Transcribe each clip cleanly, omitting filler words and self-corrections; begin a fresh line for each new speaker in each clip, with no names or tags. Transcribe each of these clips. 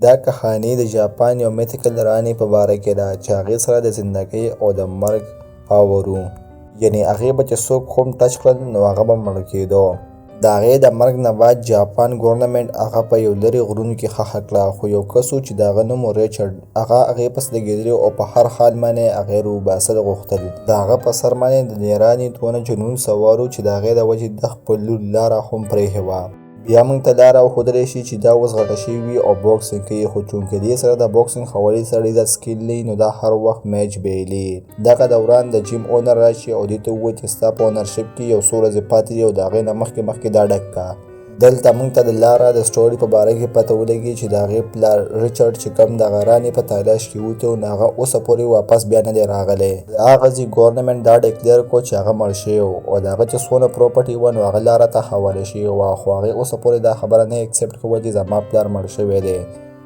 دا کهاني د جاپان یو میتیکل راني په باره کې ده چې هغې سره د زندګۍ او د مرګ پاور و. یعنې هغې به چې څوک هم ټچ کړل نو هغه به مړ کېدو. د هغې د مرګ نه بعد جاپان ګورنمنټ هغه په یو لرې غرونو کې ښخ کړه، خو یو کس و چې د هغه نوم و ریچارډ. هغه هغې پسې لګېدلی او په هر حال باندې هغې راوباسل غوښتل. د هغه په سر باندې د نیرانې دونه جنون سوار و چې د هغې د وجې د خپل لور لاره هم پرېښې وه. بیا موږ ته لاره وښودلی شي چې دا اوس غټه شوي او بوکسینګ کوي، خو چونکې دې سره د بوکسینګ خولي سړی زیات سکیل لري نو دا هر وخت میچ بیلي. دغه دوران د جیم اونر راشي او دې ته ووایي چې ستا په اونرشپ کې یو څو ورځې پاتې دي او د هغې نه مخکې دا ډک کا. دلته موږ ته د لاره د سټوري په باره کې پته ولګي چې د هغې پلار ریچارډ چې کوم د هغه رانې په تلاش کې وتی او هغه اوسه پورې واپس بیا نه دی راغلی. د هغه ځي ګورنمنټ دا ډکلیر کړو چې هغه مړ شوی او د هغه چې څونه پروپرټي وه نو هغه لاره ته حواله شوې وه، خو هغې اوسه پورې دا خبره نه اکسپټ کوله چې زما پلار مړ شوی دی.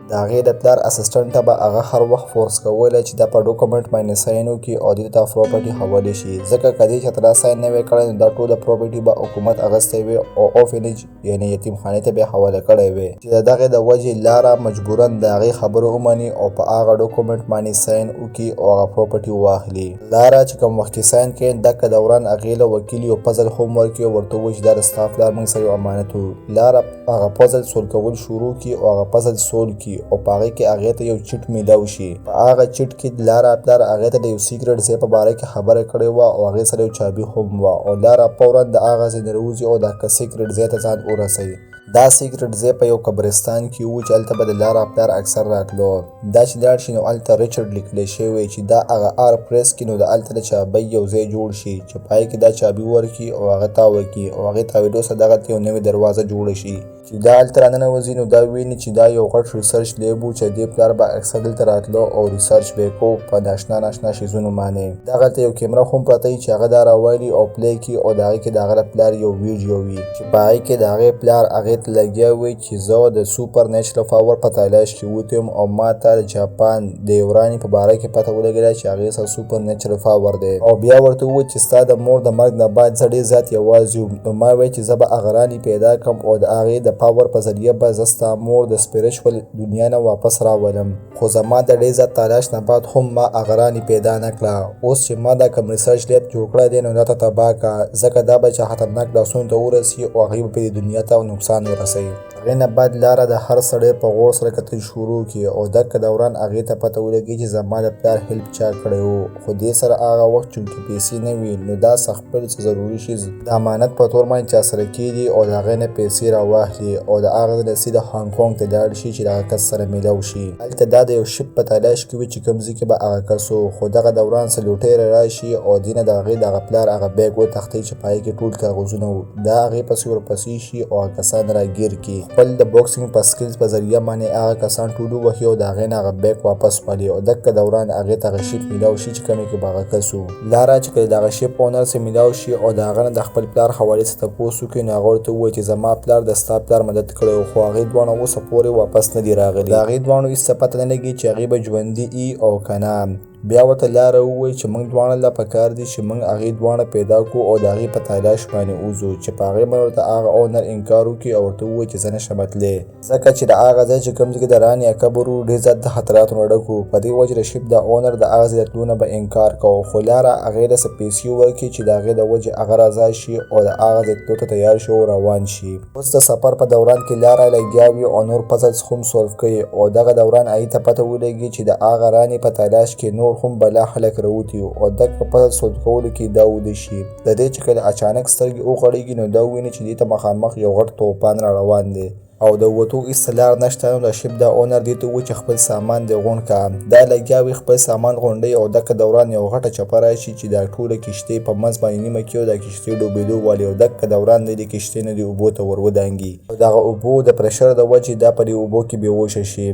د هغې د پلار اسسټنټ ته به هغه هر وخت فورس کولی چې دا په ډاکومنټ باندې ساین وکړي او دې ته پروپرټي حواله شي، ځکه که دې چېرته دا ساین نه وی کړی نو دا ټوله پروپرټي به حکومت اخیستی وي او اوفینج یعنې یتیمخانې ته به یې حواله کړی وي، چې د دغې د وجې لاره مجبوراً د هغې خبرو ومني او په هغه ډاکومنټ باندې ساین وکړي او هغه پروپرټي واخلي. لاره چې کوم وخت کې ساین کوي دغه دوران هغې له وکیل یو پزل هم ورکړي او ورته ووایي چې دا د ستا پلار موږ سره یو امانت و. لاره هغه پزل سول کول شروع کړي او هغه پزل سول کړي او په هغې کې هغې ته یو چیټ میلاو شي. په هغه چیټ کې لاره پلار هغې ته د یو سیکرټ ځای په باره کې خبره کړې وه او هغې سره یو چابي هم وه او لاره فوراً د هغه ځای نه راوځي او دغه سیکرټ ځای ته ځان ورسوي. دا سیکرټ ځای په یو قبرستان کې و چې هلته به د لاره پلار اکثر راتلو. دا چې لاړ شي نو هلته ریچارډ لیکلی شوی چې دا هغه آر پریس کې نو د هلته د چابۍ یو ځای جوړ شي چې په هغې کې دا چابي ورکړي او هغه تاوه کړي او هغې تاوېدو سره دغلته یو نوې دروازه جوړه شي چې دا هلته راننوځي نو دا ویني چې دا یو غټ ریسرچ لیب و چې دې پلار به اکثر دلته راتلو او ریسرچ به یې کوو په ناشنا شیزونو باندې. دغلته یو کیمره هم پرته وي چې هغه دا راوالي او پلی کړي او د هغې کې د هغه د پلار یو ویډیو وي چې په هغې کې د هغې پلار هغې ته لګیا وي چې زه د سوپر نیچرل پاور په تلاش کې وتی یم او ما ته د جاپان د یو راني په باره کې پته ولګېده چې هغې سره سوپر نیچرل پاور دی او بیا ورته ووایي چې ستا د مور د مرګ نه بعد زه ډېر زیات یوازې یم نو ما وایي چې زه به هغه راني پیدا کړم او د هغې د پاور په ذریعه به زه ستا مور د سپریچول دنیا نه واپس راولم، خو زما د ډېر زیات تلاش نه بعد هم ما هغه راني پیدا نه کړه. اوس چې ما دا کوم ریسرچ لیب جوړ کړی دی نو دا ته تباه کړه ځکه دا به چې خطرناک داسونو ته ورسي او هغوی به په دې دنیا ته نقصان ورسوي. هغې نه بعد لاره د هر سړی په غور سره کتل شروع کړي او دغه دوران هغې ته پته ولګي چې زما د پلار هیلپ چا کړی و، خو دې سره هغه وخت چونکې پیسې نه وي نو دا خپل څه ضروري شي د امانت په طور باندې چا سره کېږي او د هغې نه پیسې راواخلي او د هغه نه سیده هانګ کونګ ته لاړ شي چې د هغه کس سره میلاو شي. هلته دا د یو شپ په تلاش کې وي چې کوم ځای کې به هغه کس و، خو دغه دوران څه لوټیره راشي او دې نه د هغې دغه پلار هغه بیګ وتښتوي چې په هغې کې ټول کاغذونه و. دا هغې پسې ورپسې شي او هغه کسان راګیر کړي، خپل د بوکسینګ په سکلز په ذریعه باندې هغه کسان ټول ووهي او د هغې نه هغه بیګ واپس والي او دغه دوران هغې ته هغه شپ میلاو شي چې کومې کې به هغه کس و. لاره چې کله د هغه شپ اونر سره میلاو شي او د هغه نه د خپل پلار حوالې څخه تپوس وکړي نو هغه ورته ووایي چې زما پلار د ستا پلار مدد کړی و خو هغې دواړه اوسه پورې واپس نه دي راغلي. د هغې دواړو هېڅ څه پته نه لګي چې هغې به ژوندي وي او که نه. بیا ورته لاره ووایي چې موږ دواړه له پکار دي چې موږ هغې دواړه پیدا کړو او د هغې په تلاش باندې وځو چې په هغې باندې ورته هغه اونر انکار وکړي او ورته ووایي چې زه نشم تللی ځکه چې د هغه ځای چې کوم ځای کې د راني قبر و ډېر زیات د خطراتو نه ډک و. په دې وجې د شپ د اونر د هغه ځای د تلو نه به انکار کوو، خو لاره هغې له څه پیسې ورکړي چې د هغې د وجې هغه رضا شي او د هغه ځای تلو ته تیار شي او روان شي. اوس د سفر په دوران کې لاره لګیا وي او نور پزلز هم سولف کوي او دغه دوران هغې ته پته ولګي چې د هغه راني په تلاش کې نور هم بلا خلک راوتي او دغه پزل سولف کولو کې دا وده شي. د دې چې کله اچانک سترګې وغړېږي نو دا وویني چې دې ته مخامخ یو غټ توپان را روان دی او د وتو هېڅ لار نشته نو د شپ د اونر دې ته ووایي چې خپل سامان دې غونډ کړه. دا لګیا وي خپل سامان غونډوي او دغه دوران یو غټه چپه راشي چې دا ټوله کښتۍ په منځ باندې نیمه کړي او دا کښتۍ ډوبېدو والي او دغه دوران د دې کښتۍ نه دې اوبو ته ور ودانګي او دغه اوبو د پرشر د وجې دا په دې اوبو کې بېهوشه شي.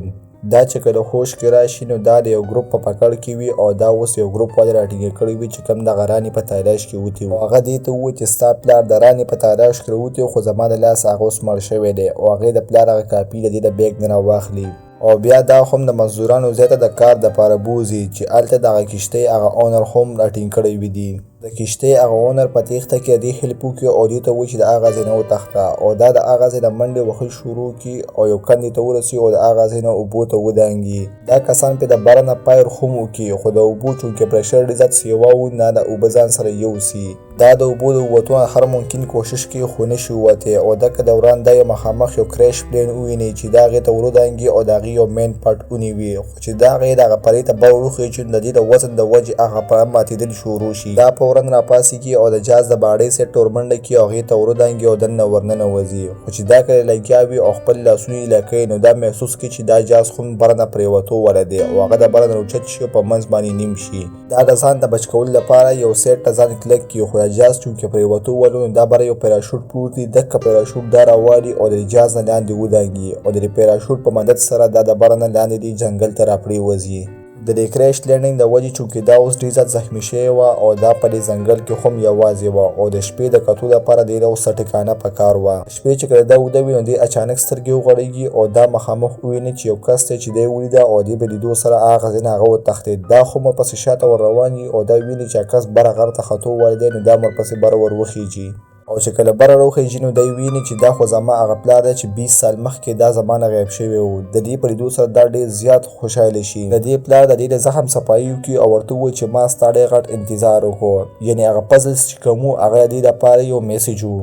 دا چې کله هوش کې راشي نو دا د یو ګروپ په پکړ کې وي او دا اوس یو ګروپ والے راټینګ کړی وي چې کوم دغه راني په تلاش کې وتی و. هغه دې ته ووایي چې ستا پلار د راني په تلاش کې وتی خو زما د لاس هغه اوس مړ شوی دی او هغې د پلار هغه کاپي د دې د بیګ نه راواخلي او بیا دا هم د مزدورانو ځای ته د کار دپاره بوځي چې هلته دغه کښتۍ هغه اونر هم راټینګ کړی وي دي. د کښتۍ هغه اونر په تېښته کې دې هیلپ وکړي او دې ته ووایي چې د هغه ځای نه وتښته او دا د هغه ځای د منډې وهل شروع کړي او یو کندې ته ورسي او د هغه ځای نه اوبو ته ودانګي. دا کسان پې د بره نه پایر هم وکړي خو د اوبو چونکې پرېشر ډېر زیات سیوا و نه د اوبه ځان سره یوسي. دا د اوبو د ووتو هر ممکن کوشش کوي خو نشي ووتی او دکه دوران دا یو مخامخ یو کریش پلین وویني چې د هغې ته ورودانګي او د هغې یو مین پټ ونیوي خو چې د هغې دغه پرې ته بر وروخي چې د دې د وزن د وجې هغه پړه ماتېدل شروع شي. دا فوراً راپاڅېږي او د جهاز د باډۍ سیټ ورمنډه کړي او هغې ته ورودانګي او دننه ورننوځي خو چې دا کله لګیا وي او خپل لاسونه یې لکوي نو دا محسوس کړي چې دا جهاز هم بره نه پرېوتو والا دی او هغه د بره نه اوچت شي او په منځ باندې نیم شي. دا د ځان د بچ کولو لپاره یو سیټ ته ځان کلک کړي خو د جهاز چونکې پرېوتو ولو نو دا بره یو پیراشوټ پروت دی. دکه پیراشوټ دا راوالي او د جهاز نه لاندې ودانګي او د پیراشوټ په مدد سره دا د بره نه لاندې دی جنګل ته راپرېوځي. د دې کریش لینډینګ د وجې چونکې دا اوس ډېر زیات زخمي شوې وه او دا په دې ځنګل کې هم یوازې وه او د شپې د کتو لپاره دې اوس څه ټکانه په کار وه. شپې چې کله دا وده وي نو دې اچانک سترګې وغړېږي او دا مخامخ وویني چې یو کس دی چې دی ولیده او دې په لیدو سره هغه ځای نه هغه وتښتېد. دا خو ورپسې شاته ور روان وي او دا ویني چې کس بره غر ته ختو والی دی نو دا ورپسې بره ور وخیږي او چې کله بره راوخیږي نو دی ویني چې دا خو زما هغه پلار دی چې 20 سال مخکې دا زما نه غیب شوی و. د دې په لیدو سره دا ډېر زیات خوشحاله شي. د دې پلار د دې د زخم صفایي وکړي او ورته ووایي چې ما ستا ډېر غټ انتظار وکړو یعنې هغه پزلز چې کوم و هغه د دې دپاره یو میسیج و.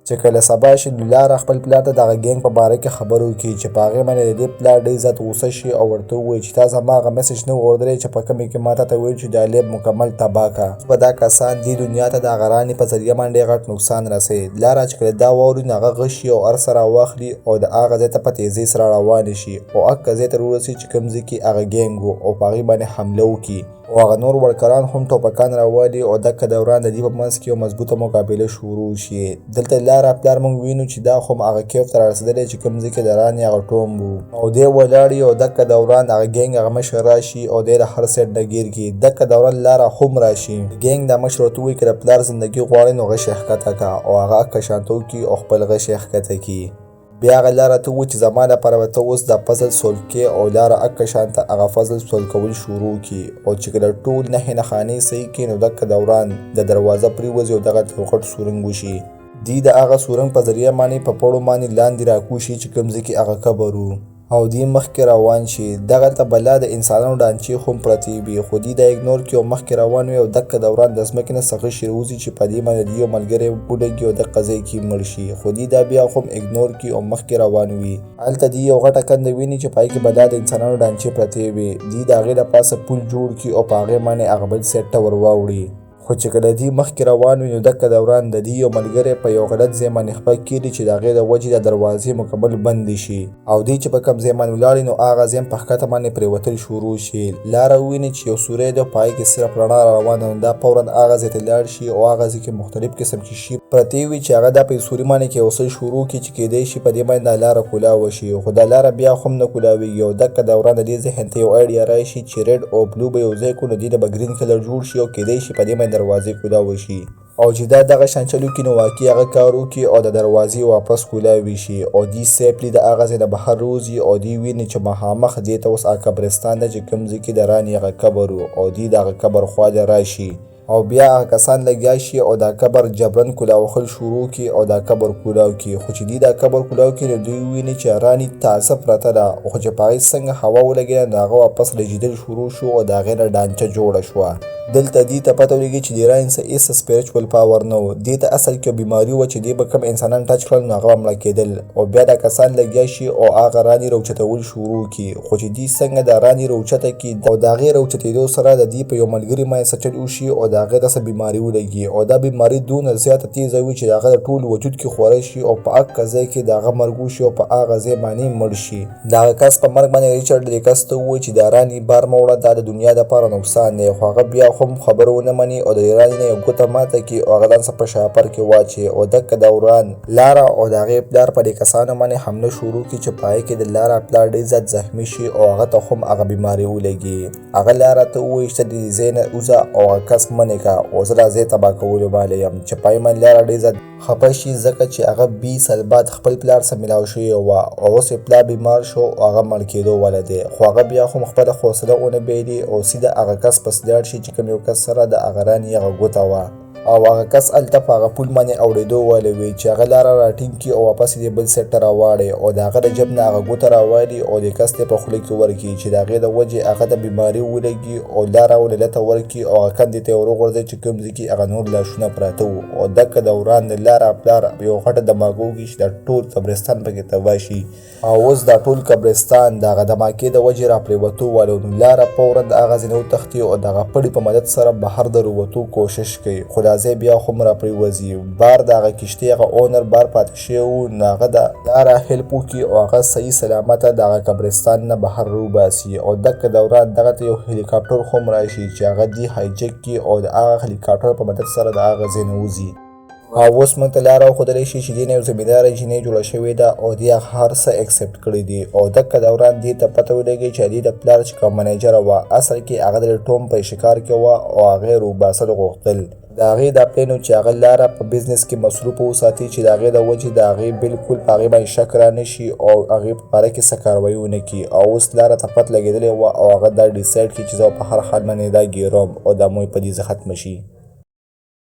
چې کله سبا شي نو لاره خپل پلار ته دغه ګینګ په باره کې خبر وکړي چې په هغې باندې د دې پلار ډېر زیات غوسه شي او ورته ووایي چې تا زما هغه میسیج نه و اورېدلی چې په کومې کې ما ته ویل چې دا لیب مکمل تباه کړه. اوس به دا کسان دې دنیا ته د هغه رانې په ذریعه باندې ډېر غټ نقصان رسوي. لاره چې کله دا واوري نو هغه غشي او هر څه راواخلي او د هغه ځای ته په تیزۍ سره روانې شي او هغه ځای ته ورسي چې کوم ځای کې هغه ګینګ و او په هغې باندې حمله وکړي او هغه نور ورکران هم ټوپکان راوالي او دکه دوران د دې په منځ کې یو مضبوطه مقابله شروع شي. دلته لاره پلار موږ وینو چې دا خو هغه کیف ته رارسېدلی چې کوم ځای کې د رانې هغه ټوم و او دی ولاړ او دکه دوران هغه ګینګ هغه مشر راشي او دی د هر سایډ نه ګیر کړي. دکه دوران لاره هم راشي. ګینګ د مشر ورته ووایي که د پلار زندګي غواړې نو غش یې ښکته کړه او هغه اکه شانته وکړي او خپل غش یې ښکته کړي. بیا هغه لاره ته ووایي چې زما لپاره به ته اوس دا پزل سولف کړې او لاره اکه شانته هغه پزل سولف کول شروع کړي او چې کله ټول نښې نښانې صحیح کړي نو دکه دوران د دروازه پرېوځي او دغه یو غټ سورنګ وشي. دی د هغه سورنګ په ذریعه باندې په پړو باندې لاندې راکوشي چې کوم ځای کې هغه قبر و او دی مخکې روان شي. دغلته بلا د انسانانو ډانچې هم پرتې وي خو دی دا اګنور کړي او مخکې روان وي او دکه دوران د ځمکې نه څه غشي راوځي چې په دې باندې د یو ملګری ولګي او دغه ځای کې مړ شي خو دی دا بیا هم اګنور کړي او مخکې روان وي. هلته دی یو غټه کنده ویني چې پای کې بلا د انسانانو ډانچې پرتې وي. دی د هغې د پاسه پل جوړ کړي او په هغې باندې هغه بل سیټ ته ور واوړي خو چې کله دی مخکې روان وي نو دکه دوران د دې یو ملګری په یو غلط ځای باندې خپه کېږي چې د هغې د وجې د دروازې مکمل بندې شي او دی چې په کوم ځای باندې ولاړي نو هغه ځای په ښکته باندې پرېوتل شروع شي. لاره وویني چې یو سوری دی په هغې کې صرف رڼا روانه نو دا فوراً هغه ځای ته لاړ شي او هغه ځای کې مختلف قسم شي پرتې وي چې هغه دا په سوري باندې کې اوسل شروع کړي چې کېدی شي په دې باندې دا لاره کولاوه شي خو دا لاره بیا هم نه کولاویږي او دکه دوران د دې ذهن ته یو ایډیا راشي چې ریډ او بلو به یو ځای کړو نو دې د به ګرین کلر جوړ شي او کېدی شي په دې باندې دروازې کولاوه شي او چې دا دغه شان چلو کې نو واقعي هغه کار وکړي او د دروازې واپس کولاوي شي او دی سیفلی د هغه ځای نه بهر روځي او دی ویني چې مخامخ دې ته اوس هغه قبرستان ده چې کوم ځای کې د رانې هغه قبر و او دی د هغه قبر خواله راشي او بیا هغه کسان لګیا شي او دا قبر جبرن کولاوخل شروع کړي او دا قبر کولاو کړي خو چې دی دا قبر کولاو کړي نو دوی ویني چې رانې تازه پرته ده خو چې په هغې څنګه هوا ولګېده نو هغه واپس رژېدل شروع شو او د هغې نه ډانچه جوړه شوه. دلته دې ته پته ولګي چې د رانې څه هېڅ سپیریچول پاور نه و. دې ته اصل کې بیماري وه چې دې به کوم انسانان ټچ کړل نو هغه به مړه کېدل او بیا دا کسان لګیا شي او هغه رانې راوچتول شروع کړي خو چې دې څنګه د رانې راوچته کړي او د هغې راوچتېدو سره د دې په یو ملګري باندې څه چل وشي او د هغې داسې بیماري ولګي او دا بیماري دونه زیاته تیزه وي چې د هغه د ټول وجود کې خوره شي او په هغه ځای کې د هغه مرګ وشي او په هغه ځای باندې مړ شي. د هغه کس په مرګ باندې ریچارډ دې کس ته ووایي چې د رانې بار مه وړه دا د دنیا دپاره نقصان دی خو هغه بیا هم خبره ونه مني او د رانې نه یو ګوته ماته کړي او هغه ځان څه په شاپر کې واچوي او دکه دوران لاره او د هغې پلار په دې کسانو باندې حمله شروع کړي چې په هغې کې د لاره پلار ډېر زیات زخمي شي او هغه ته هم هغه بیماري ولګي. هغه لاره ته ووایي چې د دې ځای نه وځه او هغه کس منې کړه او زه دا ځای تباه کولو باندې یم چې په هغې باندې لاره ډېر زیات خفه شي ځکه چې هغه 20 سال بعد خپل پلار سره ملاو شوی وه او اوس یې پلار بیمار شو او هغه مړ کېدو والا دی خو هغه بیا هم خپله حوصله ونه بایلي او سیده هغه کس پسې لاړ شي چې کوم یو کس سره د هغه رانې هغه ګوته وه او هغه کس هلته په هغه پول باندې اورېدو ویلی وي چې هغه لاره راټینګ کړي او واپس یې بل سایډ ته راواړي او د هغه د جب نه هغه ګوته راوالي او د کس ته په خوله کې ورکړي چې د هغې د وجې هغه د بیماري ولګي او لاره ولله ته ورکړي او هغه کندې ته یې وروغورځوي چې کوم ځای کې هغه نور لاشونه پراته وو او دکه د وران د لاره پلار یو غټه دماغه وکړي چې دا ټول قبرستان پکې تباه شي او اوس دا ټول قبرستان د هغه دماکې د وجې راپرېوتو والو نو لاره فورا د هغه ځای نه وتښتي او د هغه پړي په مدد سره بهر د راوتو کوشش کوي خو دا ځای بیا خو هم راپرېوځي بار د هغه کښتۍ هغه اونر بار پاتې شوی و نو هغه د لاره هیلپ وکړي او هغه صحیح سلامته د هغه قبرستان نه بهر راوباسي او دکه دوران دغه ته یو هلیکاپټر خو هم راشي چې هغه دی هایجک کړي او د هغه هلیکاپټر په مدد سره د هغه ځای نه وځي او اوس موږ ته لاره وښودلی شي چې دې نه یو زمینداره جینۍ جوړه شوې ده او دې هغه هر څه اکسپټ کړي دي او دکه دوران دې ته پته ولګي چې دې د پلار چې کوم منیجره وه اصل کې هغه د ټوم په شکار کې وه او هغې روباسل غوښتل د هغې دا پلین و چې هغه لاره په بزنس کې مصروفه وساتي چې د هغې د وجې د هغې بالکل په هغې باندې شک را نه شي او هغې په باره کې څه کاروایي ونه کړي او اوس لاره ته پت لګېدلې وه او هغه دا ډیسایډ کړي چې زه په هر حال باندې دا ګیرم او دا مو په دې ختمه شي